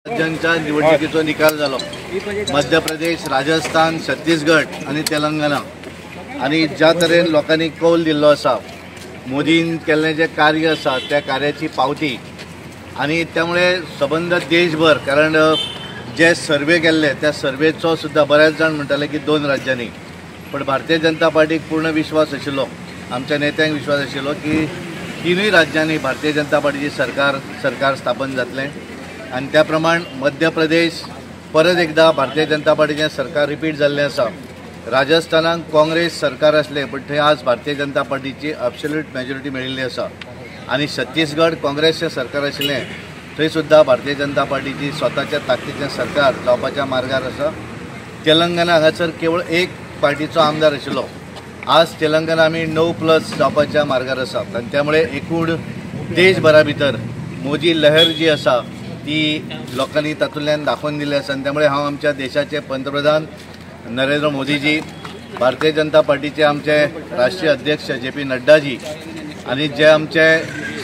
राज्यांच्या निवडणुकीचो निकाल जालो। मध्य प्रदेश, राजस्थान, छत्तीसगड आणि तेलंगणा आणि ज्या तरेन लोकांनी कौल दिल्लो आसा, मोदीन केल्लें जे कार्य आसा त्या कार्याची पावती आणि त्यामुळे सबंद देशभर, कारण जे सर्वे केल्ले त्या सर्वेचो सुद्धा बरेच जाण म्हणटाले की 2 राज्यांनी, पण भारतीय जनता पार्टीक पूर्ण विश्वास आशिल्लो, आमच्या नेत्यांक विश्वास आशिल्लो की 3 राज्यांनी भारतीय जनता पार्टीची सरकार स्थापन जातलें आणि त्या प्रमाण मध्य प्रदेश परत एकदा भारतीय जनता पार्टीचें सरकार रिपीट जाल्लें आसा। राजस्थानात काँग्रेस सरकार आसलें पण थंय आज भारतीय जनता पार्टीची एब्सोल्यूट मेजॉरिटी मेळिल्ली आसा आणि छत्तीसगड काँग्रेसचें सरकार आशिल्लें थंय सुद्धा भारतीय जनता पार्टीची स्वताच्या ताकदीचें सरकार जावपाच्या मार्गार आसा। तेलंगणा हांगासर केवळ एक पार्टीचो आमदार आशिल्लो, आज तेलंगणा आमी 9+ जावपाच्या मार्गार आसा आणि त्यामुळे एकूण देशभरा भितर मोदी लहर जी आसा ती लोकांनी तातूंतल्यान दाखोवन दिली आसा। त्यामुळे हांव आमच्या देशाचे पंतप्रधान नरेंद्र मोदीजी, भारतीय जनता पार्टीचे आमचे राष्ट्रीय अध्यक्ष JP नड्डाजी आणि जे आमचे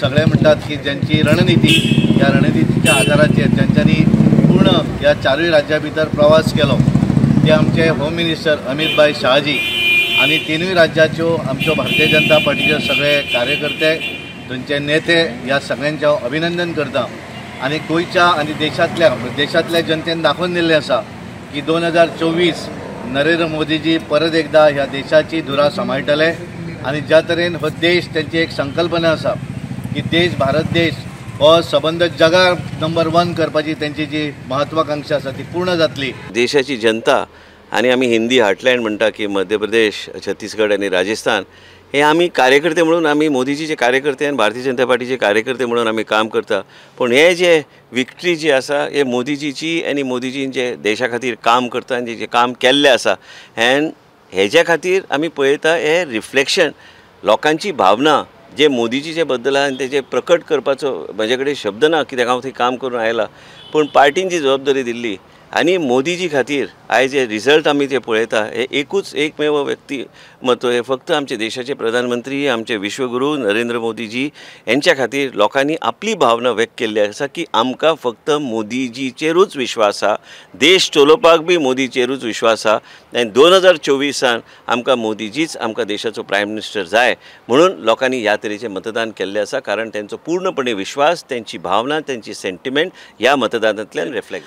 सगळे म्हणतात की ज्यांची रणनीती, या रणनीतीच्या आधाराचेर ज्यांच्यांनी पूर्ण या 4 राज्यां भितर प्रवास केलो ते आमचे होम मिनिस्टर अमित भाई शाहजी आणि 3 राज्याच्यो आमच्यो भारतीय जनता पार्टीचे सगळे कार्यकर्ते, थंयचे नेते, या सगळ्यांचे हांव अभिनंदन करता। आणि गोंयच्या आणि देशातल्या जनतेन दाखोवन दिल्लें आसा की 2024 नरेंद्र मोदीजी परत एकदा ह्या देशाची धुरा सांबाळटले आणि ज्या तरेन हो देश, त्यांची एक संकल्पना आसा की भारत देश हो सबंद जगार नंबर 1 करपाची त्यांची जी महत्वाकांक्षा आसा ती पूर्ण जातली। देशाची जनता आणि आम्ही हिंदी हार्टलँड म्हणटा की मध्य प्रदेश, छत्तीसगड आणि राजस्थान हे आम्ही कार्यकर्ते म्हणून, आम्ही मोदीजीचे कार्यकर्ते आणि भारतीय जनता पार्टीचे कार्यकर्ते म्हणून आम्ही काम करता। पण हे जे विक्ट्री जी आसा हे मोदीजीची आणि मोदीजीन जे देशा खातीर काम करता आणि जे काम केल्लें आसा एंड हेज्या खातीर आमी पळयता हे रिफ्लेक्शन, लोकांची भावना जे मोदीजीचे बद्दल आहा आनी तेजे प्रकट करपाचो म्हजे कडेन शब्द ना, कित्याक हांव थंय काम करून आयला, पण पार्टीन जी जबाबदारी दिल्ली आणि मोदीजी खातीर आयज जे रिजल्ट आमी ते पळयता हे एकमेव व्यक्तिमत्व, हे फक्त आमचे देशाचे प्रधानमंत्री, आमचे विश्वगुरू नरेंद्र मोदीजी यांच्या खातीर लोकांनी आपली भावना व्यक्त केल्ली आसा की आमकां फक्त मोदीजीचेरूच विश्वास आसा, देश चलोवपाक बी मोदीचेरूच विश्वास आसा आनी 2024 आमकां मोदीजीच आमकां देशाचो प्रायम मिनिस्टर जाय म्हणून लोकांनी ह्या तरेचें मतदान केल्लें आसा, कारण त्यांचो पूर्णपणे विश्वास, त्यांची भावना, त्यांची सेंटिमेंट ह्या मतदानांतल्यान रिफ्लेक्ट जाता।